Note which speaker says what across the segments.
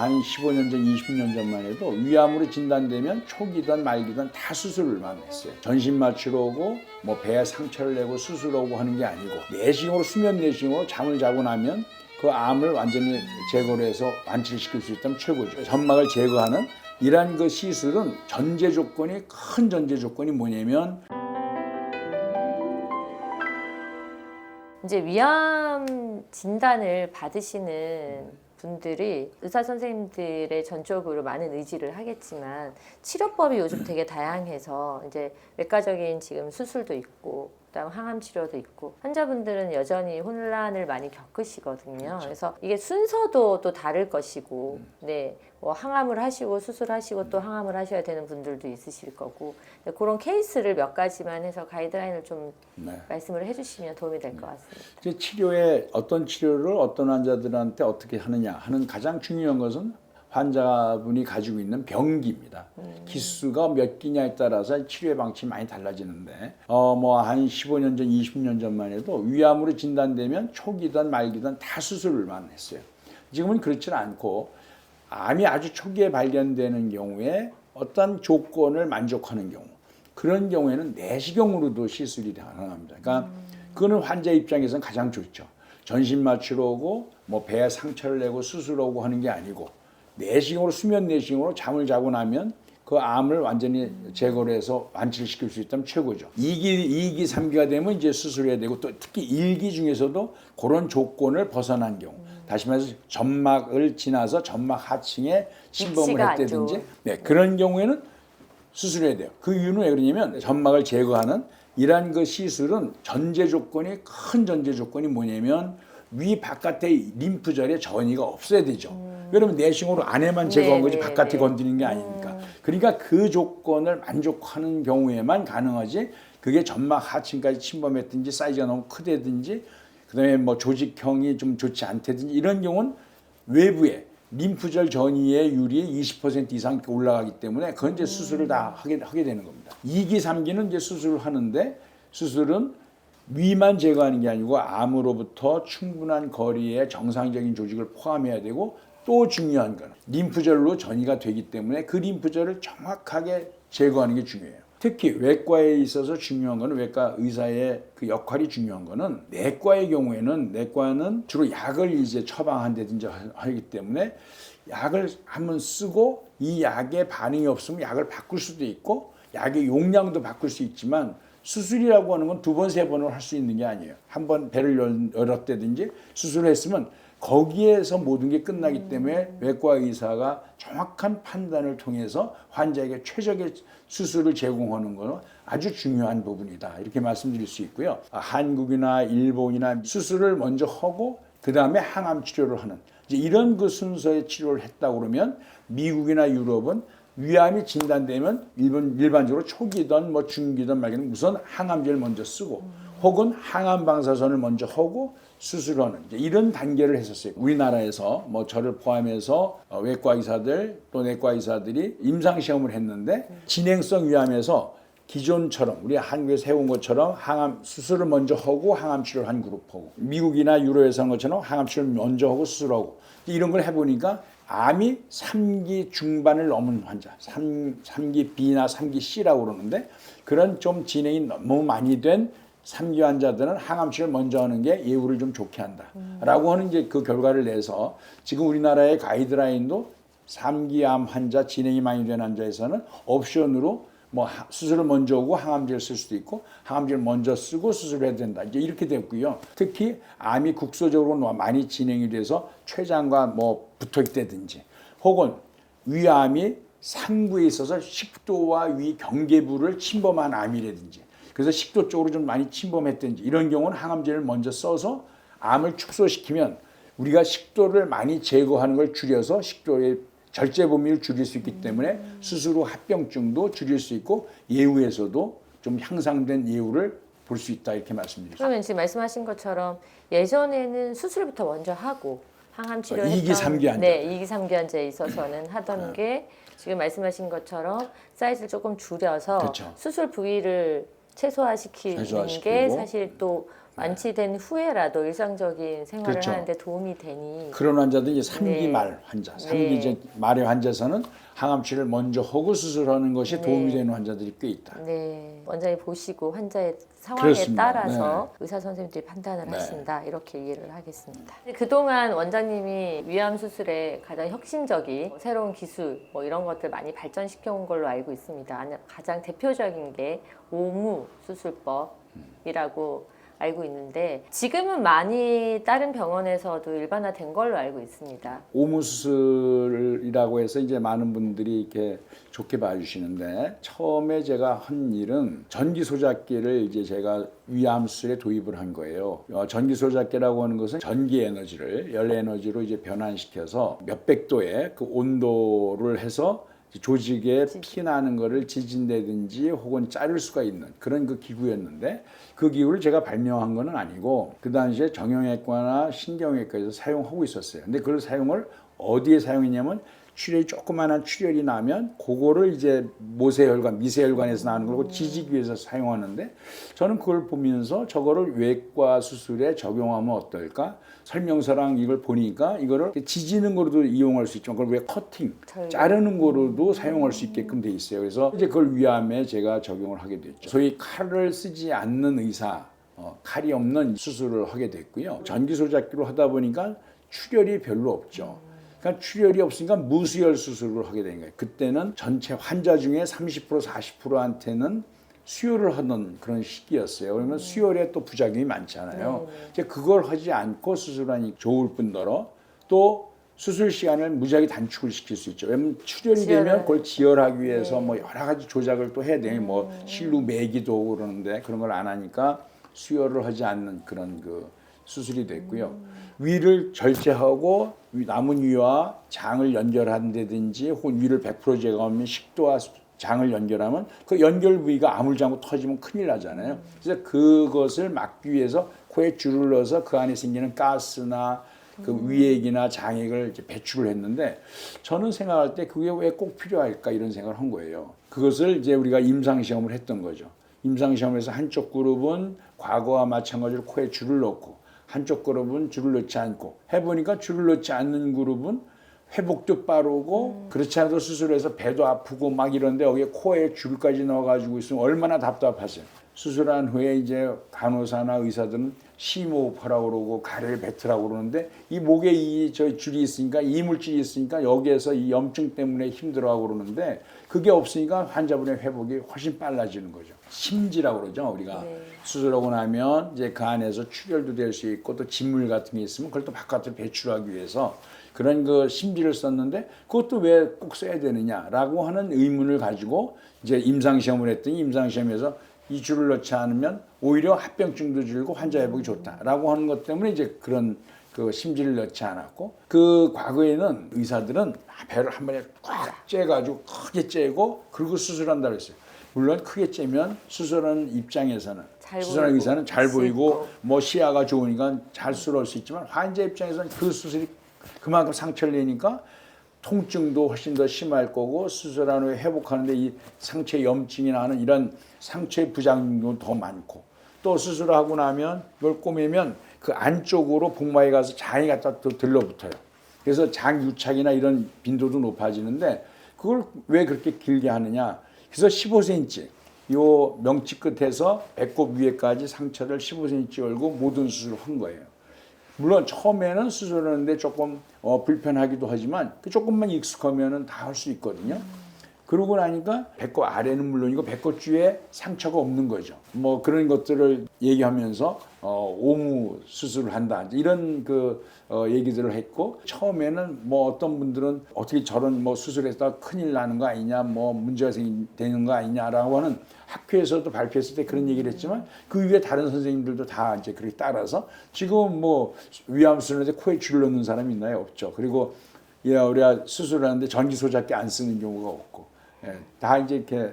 Speaker 1: 한 15년 전, 20년 전만 해도 위암으로 진단되면 초기든 말기든 다 수술만 했어요. 전신 마취로 오고 뭐 배에 상처를 내고 수술하고 하는 게 아니고 내시경으로 수면 내시경으로 잠을 자고 나면 그 암을 완전히 제거를 해서 완치를 시킬 수 있다면 최고죠. 점막을 제거하는 이러한 그 시술은 전제 조건이 큰 전제 조건이 뭐냐면
Speaker 2: 이제 위암 진단을 받으시는 분들이 의사 선생님들의 전적으로 많은 의지를 하겠지만 치료법이 요즘 되게 다양해서 이제 외과적인 지금 수술도 있고 그다음 항암 치료도 있고 환자분들은 여전히 혼란을 많이 겪으시거든요.
Speaker 1: 그렇죠.
Speaker 2: 그래서 이게 순서도 또 다를 것이고, 네, 뭐 항암을 하시고 수술하시고 또 항암을 하셔야 되는 분들도 있으실 거고 그런 케이스를 몇 가지만 해서 가이드라인을 좀 말씀을 해주시면 도움이 될 것 같습니다.
Speaker 1: 이제 치료에 어떤 치료를 어떤 환자들한테 어떻게 하느냐 하는 가장 중요한 것은 환자분이 가지고 있는 병기입니다. 기수가 몇 기냐에 따라서 치료의 방식이 많이 달라지는데 뭐 한 15년 전, 20년 전만 해도 위암으로 진단되면 초기든 말기든 다 수술만 했어요. 지금은 그렇지는 않고 암이 아주 초기에 발견되는 경우에 어떤 조건을 만족하는 경우 그런 경우에는 내시경으로도 시술이 가능합니다. 그러니까 그거는 환자 입장에서는 가장 좋죠. 전신 마취로 오고 뭐 배에 상처를 내고 수술하고 하는 게 아니고 내시경으로 수면 내시경으로 잠을 자고 나면 그 암을 완전히 제거를 해서 완치를 시킬 수 있다면 최고죠. 2기, 3기가 되면 이제 수술해야 되고 또 특히 1기 중에서도 그런 조건을 벗어난 경우 다시 말해서 점막을 지나서 점막 하층에 침범을 했다든지 그런 경우에는 수술해야 돼요. 그 이유는 왜 그러냐면 점막을 제거하는 이러한 그 시술은 전제 조건이 큰 전제 조건이 뭐냐면 위 바깥의 림프절에 전이가 없어야 되죠. 그러면 내시경으로 안에만 제거한 거지 바깥에 건드리는 게 아니니까. 그러니까 그 조건을 만족하는 경우에만 가능하지 그게 점막 하층까지 침범했든지 사이즈가 너무 크다든지 그다음에 뭐 조직형이 좀 좋지 않다든지 이런 경우는 외부에 림프절 전이의 율이 20% 이상 올라가기 때문에 그건 이제 수술을 다 하게 되는 겁니다. 2기, 3기는 이제 수술을 하는데 수술은 위만 제거하는 게 아니고 암으로부터 충분한 거리의 정상적인 조직을 포함해야 되고 또 중요한 건 림프절로 전이가 되기 때문에 그 림프절을 정확하게 제거하는 게 중요해요. 특히 외과에 있어서 중요한 거는 외과 의사의 그 역할이 중요한 거는 내과의 경우에는 내과는 주로 약을 이제 처방한다든지 하기 때문에 약을 한번 쓰고 이 약에 반응이 없으면 약을 바꿀 수도 있고 약의 용량도 바꿀 수 있지만 수술이라고 하는 건 2번, 3번을 할 수 있는 게 아니에요. 한 번 배를 열었다든지 수술을 했으면 거기에서 모든 게 끝나기 때문에 외과 의사가 정확한 판단을 통해서 환자에게 최적의 수술을 제공하는 것은 아주 중요한 부분이다. 이렇게 말씀드릴 수 있고요. 한국이나 일본이나 수술을 먼저 하고 그 다음에 항암 치료를 하는 이제 이런 그 순서의 치료를 했다 그러면 미국이나 유럽은 위암이 진단되면 일반적으로 초기든 뭐 중기든 말기든 우선 항암제를 먼저 쓰고 혹은 항암 방사선을 먼저 하고 수술하는 이런 단계를 했었어요. 우리나라에서 뭐 저를 포함해서 외과 의사들 또 내과 의사들이 임상 시험을 했는데 진행성 위암에서 기존처럼 우리 한국에서 해온 것처럼 항암 수술을 먼저 하고 항암 치료를 한 그룹하고 미국이나 유럽에서 한 것처럼 항암 치료를 먼저 하고 수술하고 이런 걸 해보니까 암이 3기 중반을 넘은 환자, 3기 B나 3기 C라고 그러는데 그런 좀 진행이 너무 많이 된 3기 환자들은 항암 치료를 먼저 하는 게 예후를 좀 좋게 한다라고 하는 이제 그 결과를 내서 지금 우리나라의 가이드라인도 3기 암 환자 진행이 많이 된 환자에서는 옵션으로 뭐 수술을 먼저 하고 항암제를 쓸 수도 있고 항암제를 먼저 쓰고 수술을 해야 된다. 이제 이렇게 됐고요. 특히 암이 국소적으로 많이 진행이 돼서 췌장과 뭐 붙어 있다든지 혹은 위암이 상부에 있어서 식도와 위 경계부를 침범한 암이라든지 그래서 식도 쪽으로 좀 많이 침범했든지 이런 경우는 항암제를 먼저 써서 암을 축소시키면 우리가 식도를 많이 제거하는 걸 줄여서 식도의 절제 범위를 줄일 수 있기 때문에 수술 후 합병증도 줄일 수 있고 예후에서도 좀 향상된 예후를 볼 수 있다 이렇게 말씀드립니다.
Speaker 2: 그러면 지금 말씀하신 것처럼 예전에는 수술부터 먼저 하고 항암 치료를
Speaker 1: 2기, 3기 환자.
Speaker 2: 네, 2기, 3기 환자에 있어서는 하던 게 지금 말씀하신 것처럼 사이즈를 조금 줄여서
Speaker 1: 그렇죠.
Speaker 2: 수술 부위를 최소화시키는 게 사실 또 완치된 후에라도 일상적인 생활을
Speaker 1: 그렇죠.
Speaker 2: 하는데 도움이 되니
Speaker 1: 그런 환자들이 이제 3기
Speaker 2: 네.
Speaker 1: 말 환자,
Speaker 2: 네.
Speaker 1: 3기 이제 말의 환자에서는 항암 치료를 먼저 하고 수술하는 것이
Speaker 2: 네.
Speaker 1: 도움이 되는 환자들이 꽤 있다.
Speaker 2: 네, 원장님 보시고 환자의 상황에
Speaker 1: 그렇습니다.
Speaker 2: 따라서 의사 선생님들이 판단을
Speaker 1: 네.
Speaker 2: 하신다 이렇게 이해를 하겠습니다. 그동안 원장님이 위암 수술에 가장 혁신적인 새로운 기술 뭐 이런 것들 많이 발전시켜 온 걸로 알고 있습니다. 가장 대표적인 게 오무 수술법이라고 알고 있는데 지금은 많이 다른 병원에서도 일반화된 걸로 알고 있습니다.
Speaker 1: 오무 수술이라고 해서 이제 많은 분들이 이렇게 좋게 봐주시는데 처음에 제가 한 일은 전기 소작기를 이제 제가 위암 수술에 도입을 한 거예요. 전기 소작기라고 하는 것은 전기 에너지를 열 에너지로 이제 변환시켜서 몇백 도의 그 온도를 해서 조직에 피 나는 거를 지진다든지 혹은 자를 수가 있는 그런 그 기구였는데 그 기구를 제가 발명한 건 아니고 그 당시에 정형외과나 신경외과에서 사용하고 있었어요. 근데 그걸 사용을 어디에 사용했냐면 출혈이 조그마한 출혈이 나면 그거를 이제 모세혈관, 미세혈관에서 나는 걸 지지기 위해서 사용하는데 저는 그걸 보면서 저거를 외과 수술에 적용하면 어떨까? 설명서랑 이걸 보니까 이거를 지지는 거로도 이용할 수 있지만 그걸 왜 커팅, 자르는 거로도 사용할 수 있게끔 돼 있어요. 그래서 이제 그걸 위암에 제가 적용을 하게 됐죠. 소위 칼을 쓰지 않는 의사, 칼이 없는 수술을 하게 됐고요. 전기소작기로 하다 보니까 출혈이 별로 없죠. 그러니까 출혈이 없으니까 무수혈 수술을 하게 된 거예요. 그때는 전체 환자 중에 30% 40%한테는 수혈을 하던 그런 시기였어요. 그러면 수혈에 또 부작용이 많잖아요. 이제 그걸 하지 않고 수술하니 좋을 뿐더러 또 수술 시간을 무지하게 단축을 시킬 수 있죠. 왜냐면 출혈이 되면 그걸 지혈하기 위해서 뭐 여러 가지 조작을 또 해야 돼요. 뭐 실루 매기도 하고 그러는데 그런 걸 안 하니까 수혈을 하지 않는 그런 그 수술이 됐고요. 위를 절제하고 남은 위와 장을 연결한다든지 혹은 위를 100% 제거하면 식도와 장을 연결하면 그 연결 부위가 아물장구 터지면 큰일 나잖아요. 그래서 그것을 막기 위해서 코에 줄을 넣어서 그 안에 생기는 가스나 그 위액이나 장액을 이제 배출을 했는데 저는 생각할 때 그게 왜 꼭 필요할까 이런 생각을 한 거예요. 그것을 이제 우리가 임상시험을 했던 거죠. 임상시험에서 한쪽 그룹은 과거와 마찬가지로 코에 줄을 넣고 한쪽 그룹은 줄을 넣지 않고 해보니까 줄을 넣지 않는 그룹은 회복도 빠르고 그렇지 않아도 수술해서 배도 아프고 막 이런데 여기에 코에 줄까지 넣어가지고 있으면 얼마나 답답하세요. 수술한 후에 이제 간호사나 의사들은 심호흡하라고 그러고 가래를 뱉으라고 그러는데 이 목에 이 저 줄이 있으니까 이물질이 있으니까 여기에서 이 염증 때문에 힘들어하고 그러는데 그게 없으니까 환자분의 회복이 훨씬 빨라지는 거죠. 심지라고 그러죠. 우리가 수술하고 나면 이제 그 안에서 출혈도 될 수 있고 또 진물 같은 게 있으면 그걸 또 바깥으로 배출하기 위해서 그런 그 심지를 썼는데 그것도 왜 꼭 써야 되느냐라고 하는 의문을 가지고 이제 임상시험을 했더니 임상시험에서 이 줄을 넣지 않으면 오히려 합병증도 줄고 환자 회복이 좋다라고 하는 것 때문에 이제 그런 그 심지를 넣지 않았고 그 과거에는 의사들은 배를 한 번에 꽉 째가지고 크게 째고 그리고 수술한다고 했어요. 물론 크게 째면 수술하는 입장에서는 수술하는 의사는 잘 보이고 뭐 시야가 좋으니까 잘 수술할 수 있지만 환자 입장에서는 그 수술이 그만큼 상처를 내니까 통증도 훨씬 더 심할 거고 수술한 후에 회복하는데 이 상처에 염증이 나는 이런 상처의 부작용도 더 많고 또 수술하고 나면 이걸 꼬매면 그 안쪽으로 복막에 가서 장이 갖다 또 들러붙어요. 그래서 장 유착이나 이런 빈도도 높아지는데 그걸 왜 그렇게 길게 하느냐. 그래서 15cm 요 명치 끝에서 배꼽 위에까지 상처를 15cm 열고 모든 수술을 한 거예요. 물론 처음에는 수술하는데 조금 불편하기도 하지만 그 조금만 익숙하면은 다 할 수 있거든요. 그러고 나니까 배꼽 아래는 물론이고 배꼽 주위에 상처가 없는 거죠. 뭐 그런 것들을 얘기하면서 오무 수술을 한다 이런 그 얘기들을 했고 처음에는 뭐 어떤 분들은 어떻게 저런 뭐 수술에서 큰일 나는 거 아니냐 뭐 문제가 되는 거 아니냐라고 하는 학회에서도 발표했을 때 그런 얘기를 했지만 그 위에 다른 선생님들도 다 이제 그렇게 따라서 지금 뭐 위암 수술인데 코에 줄을 넣는 사람이 있나요? 없죠. 그리고 우리가 수술하는데 전기 소작기 안 쓰는 경우가 없고 다 이제 이렇게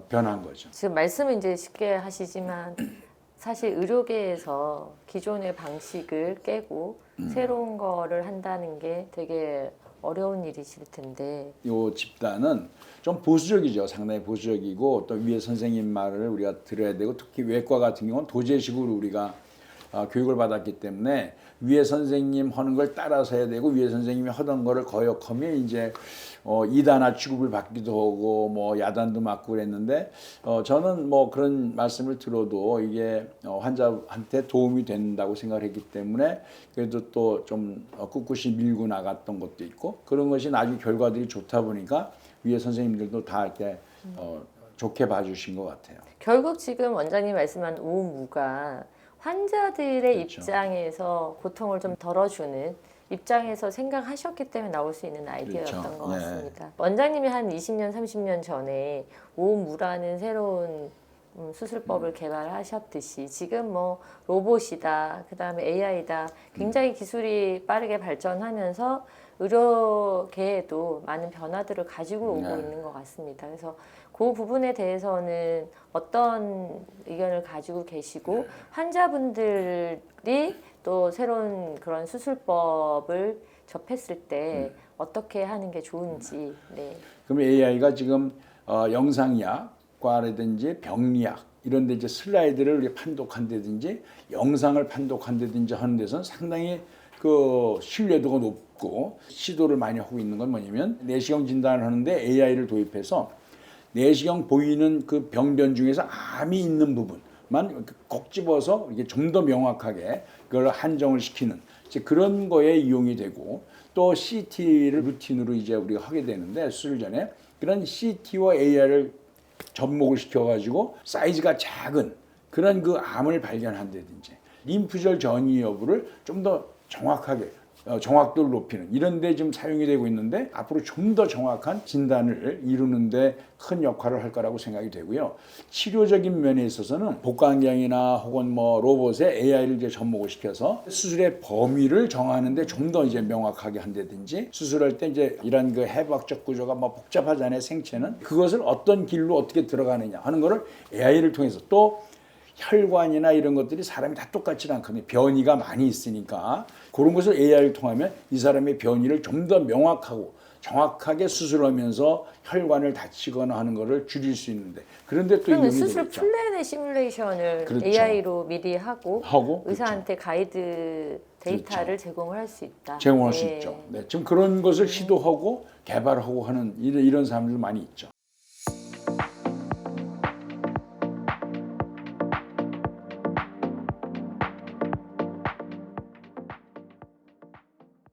Speaker 1: 변한 거죠.
Speaker 2: 지금 말씀은 이제 쉽게 하시지만 사실 의료계에서 기존의 방식을 깨고 새로운 거를 한다는 게 되게 어려운 일이실 텐데.
Speaker 1: 이 집단은 좀 보수적이죠. 상당히 보수적이고 또 위에 선생님 말을 우리가 들어야 되고 특히 외과 같은 경우는 도제식으로 우리가 교육을 받았기 때문에 위에 선생님 하는 걸 따라서 해야 되고 위에 선생님이 하던 거를 거역하면 이제 이단아 취급을 받기도 하고 뭐 야단도 맞고 그랬는데 저는 뭐 그런 말씀을 들어도 이게 환자한테 도움이 된다고 생각을 했기 때문에 그래도 또 좀 꿋꿋이 밀고 나갔던 것도 있고 그런 것이 나중에 결과들이 좋다 보니까 위에 선생님들도 다 이렇게 좋게 봐주신 것 같아요.
Speaker 2: 결국 지금 원장님 말씀한 오무가 환자들의
Speaker 1: 그렇죠.
Speaker 2: 입장에서 고통을 좀 덜어주는 입장에서 생각하셨기 때문에 나올 수 있는 아이디어였던
Speaker 1: 그렇죠.
Speaker 2: 것
Speaker 1: 네.
Speaker 2: 같습니다. 원장님이 한 20년, 30년 전에 오무라는 새로운 수술법을 개발하셨듯이 지금 뭐 로봇이다, 그 다음에 AI다, 굉장히 기술이 빠르게 발전하면서 의료계에도 많은 변화들을 가지고 오고
Speaker 1: 네.
Speaker 2: 있는 것 같습니다. 그래서 그 부분에 대해서는 어떤 의견을 가지고 계시고 환자분들이 또 새로운 그런 수술법을 접했을 때 어떻게 하는 게 좋은지. 네.
Speaker 1: 그럼 AI가 지금 영상의학과라든지 병리학 이런 데 이제 슬라이드를 이렇게 판독한다든지 영상을 판독한다든지 하는 데서는 상당히 그 신뢰도가 높고 시도를 많이 하고 있는 건 뭐냐면 내시경 진단을 하는데 AI를 도입해서 내시경 보이는 그 병변 중에서 암이 있는 부분만 꼭 집어서 이게 좀 더 명확하게 그걸 한정을 시키는 이제 그런 거에 이용이 되고 또 CT를 루틴으로 이제 우리가 하게 되는데 수술 전에 그런 CT와 AI를 접목을 시켜가지고 사이즈가 작은 그런 그 암을 발견한다든지 림프절 전이 여부를 좀 더 정확하게 정확도를 높이는 이런 데 좀 사용이 되고 있는데 앞으로 좀 더 정확한 진단을 이루는 데 큰 역할을 할 거라고 생각이 되고요. 치료적인 면에 있어서는 복강경이나 혹은 뭐 로봇에 AI를 이제 접목을 시켜서 수술의 범위를 정하는 데 좀 더 이제 명확하게 한다든지 수술할 때 이제 이런 그 해부학적 구조가 뭐 복잡하잖아요, 생체는. 그것을 어떤 길로 어떻게 들어가느냐 하는 거를 AI를 통해서 또 혈관이나 이런 것들이 사람이 다 똑같지 않거든요. 변이가 많이 있으니까 그런 것을 AI를 통하면 이 사람의 변이를 좀 더 명확하고 정확하게 수술하면서 혈관을 다치거나 하는 것을 줄일 수 있는데 그런데 또
Speaker 2: 그러면
Speaker 1: 이용이
Speaker 2: 수술
Speaker 1: 되겠죠.
Speaker 2: 플랜의 시뮬레이션을
Speaker 1: 그렇죠.
Speaker 2: AI로 미리 하고
Speaker 1: 그렇죠.
Speaker 2: 의사한테 가이드 데이터를
Speaker 1: 그렇죠.
Speaker 2: 제공을 할 수 있다.
Speaker 1: 제공할 수
Speaker 2: 네.
Speaker 1: 있죠. 네, 지금 그런 것을 시도하고 개발하고 하는 이런 사람들 많이 있죠.